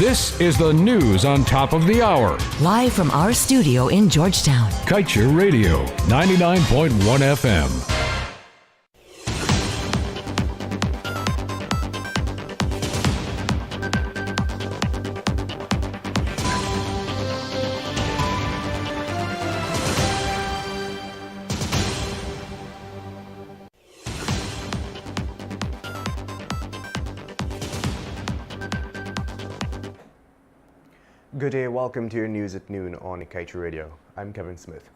This is the news on top of the hour. Live from our studio in Georgetown. Kaieteur Radio, 99.1 FM. Good day, welcome to your news at noon on Kaieteur Radio. I'm Kevin Smith.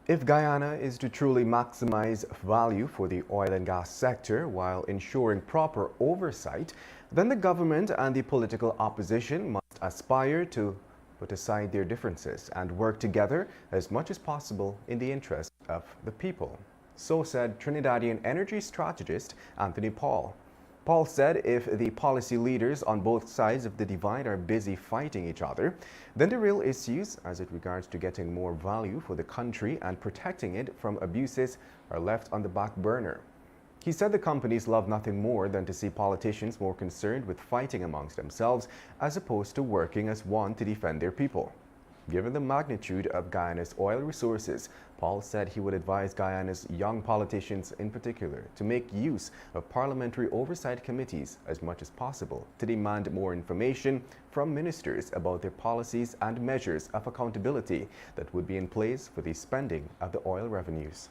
If Guyana is to truly maximize value for the oil and gas sector while ensuring proper oversight, then the government and the political opposition must aspire to put aside their differences and work together as much as possible in the interest of the people. So said Trinidadian energy strategist Anthony Paul. Paul said if the policy leaders on both sides of the divide are busy fighting each other, then the real issues as it regards to getting more value for the country and protecting it from abuses are left on the back burner. He said the companies love nothing more than to see politicians more concerned with fighting amongst themselves as opposed to working as one to defend their people. Given the magnitude of Guyana's oil resources, Paul said he would advise Guyana's young politicians in particular to make use of parliamentary oversight committees as much as possible to demand more information from ministers about their policies and measures of accountability that would be in place for the spending of the oil revenues.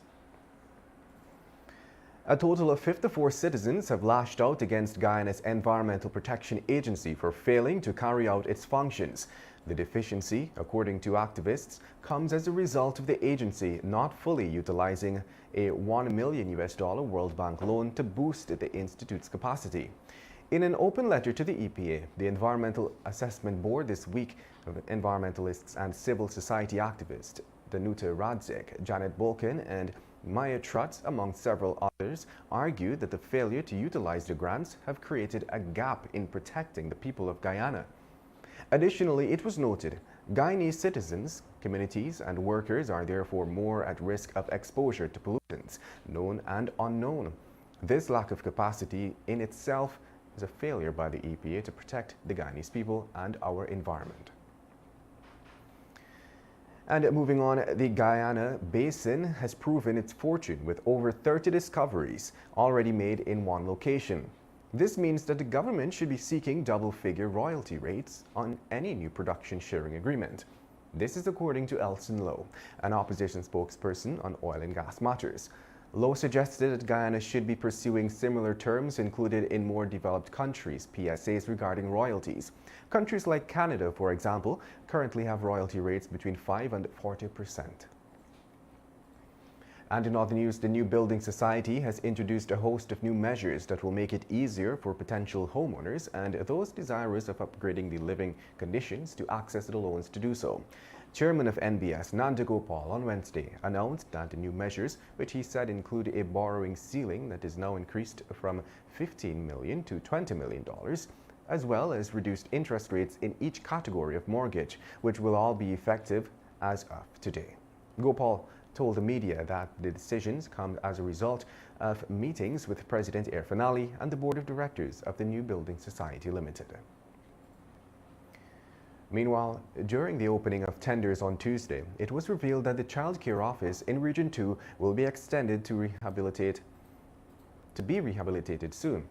A total of 54 citizens have lashed out against Guyana's Environmental Protection Agency for failing to carry out its functions. The deficiency, according to activists, comes as a result of the agency not fully utilizing a $1 million World Bank loan to boost the institute's capacity. In an open letter to the EPA, the Environmental Assessment Board this week of environmentalists and civil society activists Danuta Radzik, Janet Bolkin, and Maya Trutz, among several others, argued that the failure to utilize the grants have created a gap in protecting the people of Guyana. Additionally, it was noted, Guyanese citizens, communities, and workers are therefore more at risk of exposure to pollutants, known and unknown. This lack of capacity in itself is a failure by the EPA to protect the Guyanese people and our environment. And moving on, the Guyana Basin has proven its fortune with over 30 discoveries already made in one location. This means that the government should be seeking double-figure royalty rates on any new production sharing agreement. This is according to Lall, an opposition spokesperson on oil and gas matters. Lall suggested that Guyana should be pursuing similar terms included in more developed countries' PSAs regarding royalties. Countries like Canada, for example, currently have royalty rates between 5% and 40%. And in other news, the New Building Society has introduced a host of new measures that will make it easier for potential homeowners and those desirous of upgrading the living conditions to access the loans to do so. Chairman of NBS, Nanda Gopal, on Wednesday announced that the new measures, which he said include a borrowing ceiling that is now increased from $15 million to $20 million, as well as reduced interest rates in each category of mortgage, which will all be effective as of today. Gopal told the media that the decisions come as a result of meetings with President Irfaan Ali and the board of directors of the New Building Society Limited. Meanwhile, during the opening of tenders on Tuesday, it was revealed that the Child Care Office in Region 2 will be extended to be rehabilitated soon.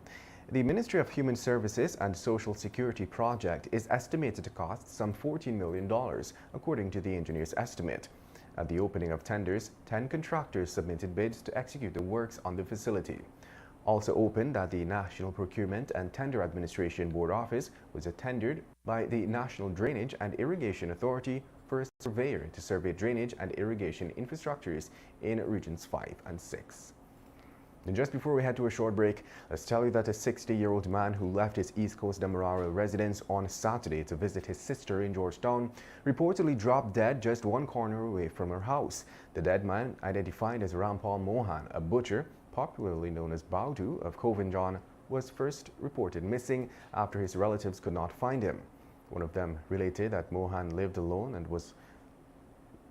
The Ministry of Human Services and Social Security project is estimated to cost some $14 million, according to the engineer's estimate. At the opening of tenders, 10 contractors submitted bids to execute the works on the facility. Also opened at the National Procurement and Tender Administration Board office was tendered by the National Drainage and Irrigation Authority for a surveyor to survey drainage and irrigation infrastructures in Regions 5 and 6. And just before we head to a short break, let's tell you that a 60-year-old man who left his East Coast Demerara residence on Saturday to visit his sister in Georgetown reportedly dropped dead just one corner away from her house. The dead man, identified as Rampal Mohan, a butcher, popularly known as Baudu of Covenjon, was first reported missing after his relatives could not find him. One of them related that Mohan lived alone and was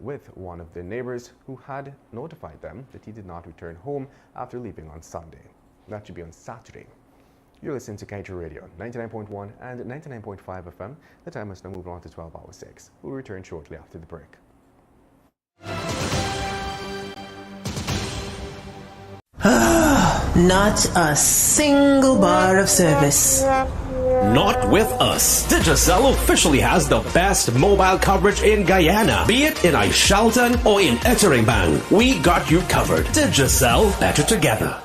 with one of the neighbors who had notified them that he did not return home after leaving on Sunday. That should be on Saturday. You're listening to Kaieteur Radio, 99.1 and 99.5 FM. The time is now moving on to 12 hours 6. We'll return shortly after the break. Not a single bar of service. Not with us. Digicel officially has the best mobile coverage in Guyana, be it in Aishalton or in Etteringban. We got you covered. Digicel, better together.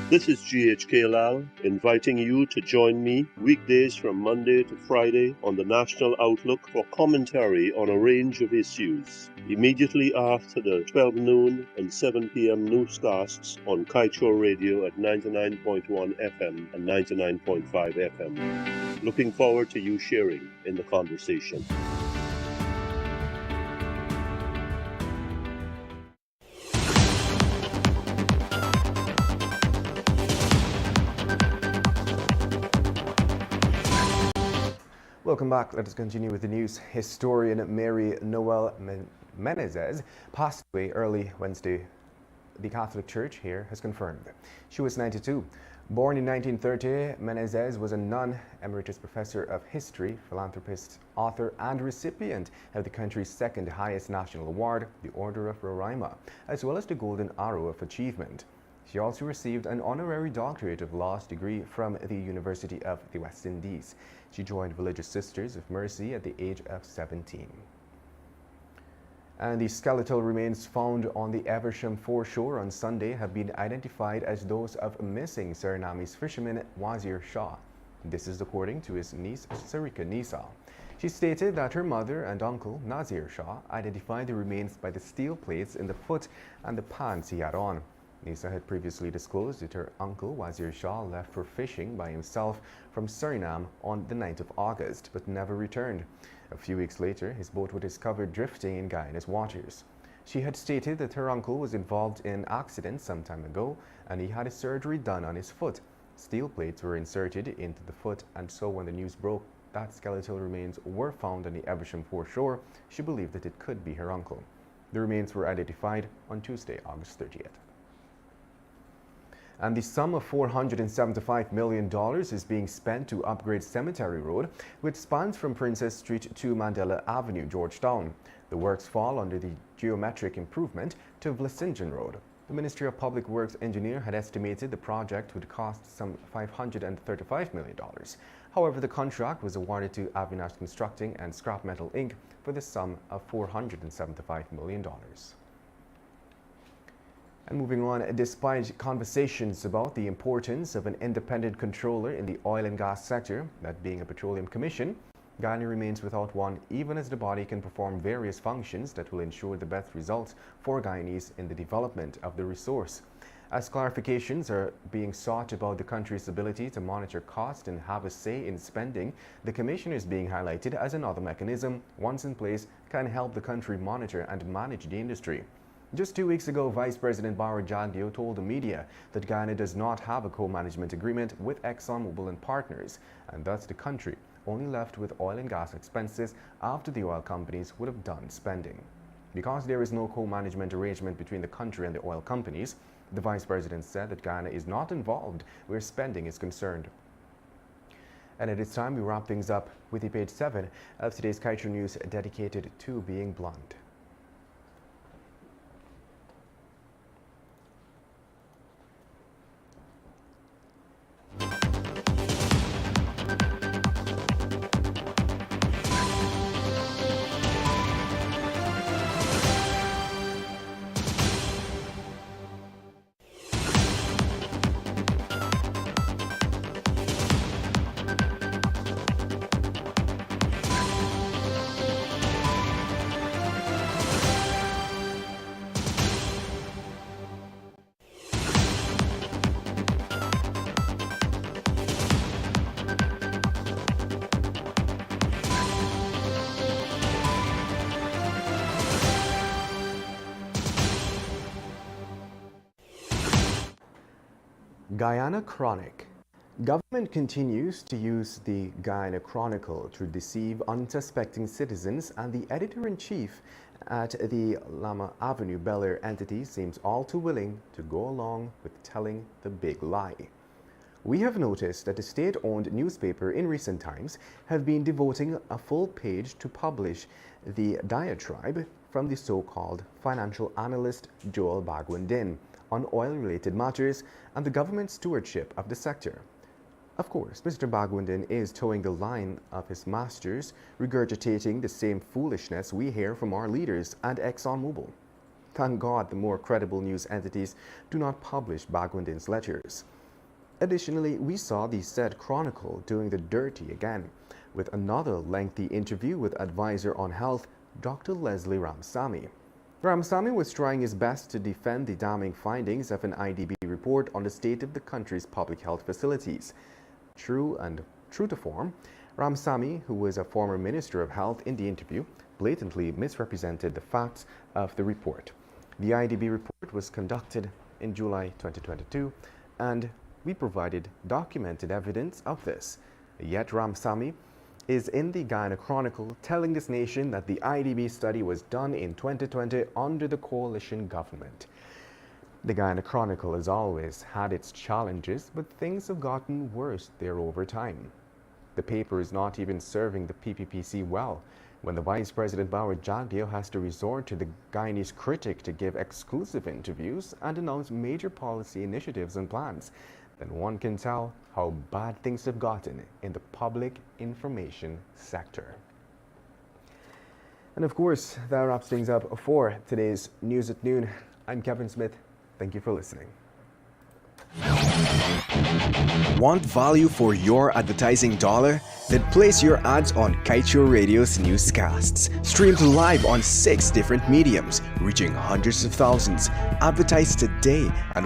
This is GHK Lall inviting you to join me weekdays from Monday to Friday on the National Outlook for commentary on a range of issues. Immediately after the 12 noon and 7 p.m. newscasts on Kaieteur Radio at 99.1 FM and 99.5 FM. Looking forward to you sharing in the conversation. Welcome back. Let us continue with the news. Historian Mary Noel Menezes passed away early Wednesday. The Catholic Church here has confirmed. She was 92. Born in 1930, Menezes was a non-emeritus professor of history, philanthropist, author, and recipient of the country's second highest national award, the Order of Roraima, as well as the Golden Arrow of Achievement. She also received an honorary doctorate of laws degree from the University of the West Indies. She joined Religious Sisters of Mercy at the age of 17. And the skeletal remains found on the Eversham foreshore on Sunday have been identified as those of missing Surinamese fisherman Wazir Shah. This is according to his niece Sarika Nisa. She stated that her mother and uncle Nazir Shah identified the remains by the steel plates in the foot and the pants he had on. Nisa had previously disclosed that her uncle Wazir Shah left for fishing by himself from Suriname on the 9th of August, but never returned. A few weeks later, his boat was discovered drifting in Guyana's waters. She had stated that her uncle was involved in an accident some time ago and he had a surgery done on his foot. Steel plates were inserted into the foot, and so when the news broke that skeletal remains were found on the Eversham foreshore, she believed that it could be her uncle. The remains were identified on Tuesday, August 30th. And the sum of $475 million is being spent to upgrade Cemetery Road, which spans from Princess Street to Mandela Avenue, Georgetown. The works fall under the geometric improvement to Vlissingen Road. The Ministry of Public Works engineer had estimated the project would cost some $535 million. However, the contract was awarded to Avinash Constructing and Scrap Metal Inc. for the sum of $475 million. And moving on, despite conversations about the importance of an independent controller in the oil and gas sector, that being a petroleum commission, Guyana remains without one, even as the body can perform various functions that will ensure the best results for Guyanese in the development of the resource. As clarifications are being sought about the country's ability to monitor cost and have a say in spending, the commission is being highlighted as another mechanism, once in place, can help the country monitor and manage the industry. Just 2 weeks ago, Vice President Barra Jagdeo told the media that Guyana does not have a co-management agreement with ExxonMobil and partners, and thus the country only left with oil and gas expenses after the oil companies would have done spending. Because there is no co-management arrangement between the country and the oil companies, the Vice President said that Guyana is not involved where spending is concerned. And at this time, we wrap things up with the page 7 of today's Kaieteur News dedicated to being blunt. Guyana Chronic. Government continues to use the Guyana Chronicle to deceive unsuspecting citizens, and the editor-in-chief at the Lama Avenue Bel Air entity seems all too willing to go along with telling the big lie. We have noticed that the state-owned newspaper in recent times have been devoting a full page to publish the diatribe from the so-called financial analyst Joel Bagwandin on oil-related matters and the government stewardship of the sector. Of course, Mr. Bagwandin is towing the line of his masters, regurgitating the same foolishness we hear from our leaders and ExxonMobil. Thank God the more credible news entities do not publish Bagwandin's letters. Additionally, we saw the said Chronicle doing the dirty again, with another lengthy interview with advisor on health, Dr. Leslie Ramsamy. Ramsamy was trying his best to defend the damning findings of an IDB report on the state of the country's public health facilities. True to form, Ramsamy, who was a former Minister of Health in the interview, blatantly misrepresented the facts of the report. The IDB report was conducted in July 2022, and we provided documented evidence of this. Yet Ramsamy is in the Guyana Chronicle telling this nation that the IDB study was done in 2020 under the coalition government. The Guyana Chronicle has always had its challenges, but things have gotten worse there over time. The paper is not even serving the PPPC well, when the Vice President Bauer Jagdeo has to resort to the Guyanese critic to give exclusive interviews and announce major policy initiatives and plans. Then one can tell how bad things have gotten in the public information sector. And of course, that wraps things up for today's News at Noon. I'm Kevin Smith. Thank you for listening. Want value for your advertising dollar? Then place your ads on Kaieteur Radio's newscasts. Streamed live on 6 different mediums, reaching hundreds of thousands. Advertise today and